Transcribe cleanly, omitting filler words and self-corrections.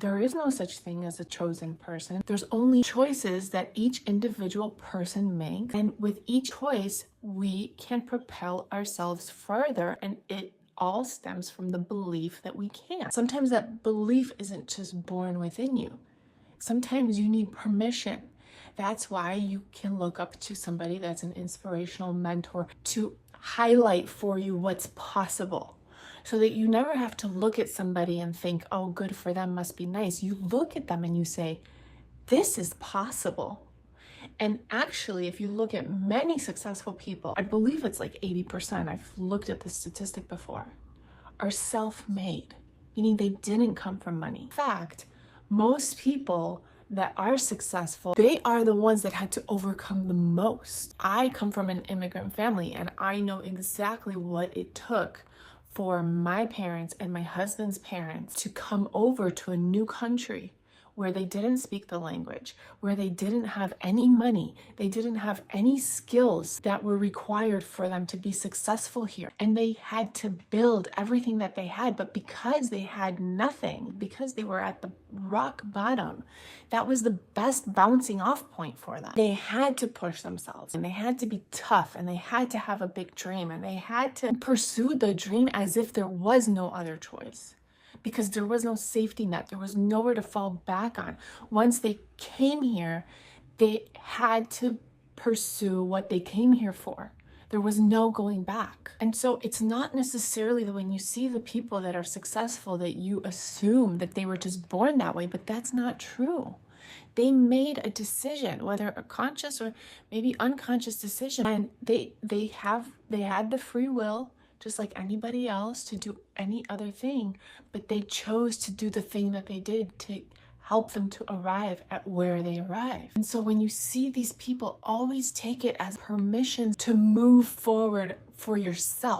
There is no such thing as a chosen person. There's only choices that each individual person makes. And with each choice, we can propel ourselves further. And it all stems from the belief that we can. Sometimes that belief isn't just born within you. Sometimes you need permission. That's why you can look up to somebody that's an inspirational mentor to highlight for you what's possible, so that you never have to look at somebody and think, oh, good for them, must be nice. You look at them and you say, this is possible. And actually, if you look at many successful people, I believe it's like 80%, I've looked at this statistic before, are self-made, meaning they didn't come from money. In fact, most people that are successful, they are the ones that had to overcome the most. I come from an immigrant family, and I know exactly what it took for my parents and my husband's parents to come over to a new country where they didn't speak the language, where they didn't have any money, they didn't have any skills that were required for them to be successful here. And they had to build everything that they had, but because they had nothing, because they were at the rock bottom, that was the best bouncing off point for them. They had to push themselves, and they had to be tough, and they had to have a big dream, and they had to pursue the dream as if there was no other choice. Because there was no safety net. There was nowhere to fall back on. Once they came here, they had to pursue what they came here for. There was no going back. And so it's not necessarily that when you see the people that are successful that you assume that they were just born that way, but that's not true. They made a decision, whether a conscious or maybe unconscious decision, and they had the free will, just like anybody else, to do any other thing, but they chose to do the thing that they did to help them to arrive at where they arrived. And so when you see these people, always take it as permission to move forward for yourself.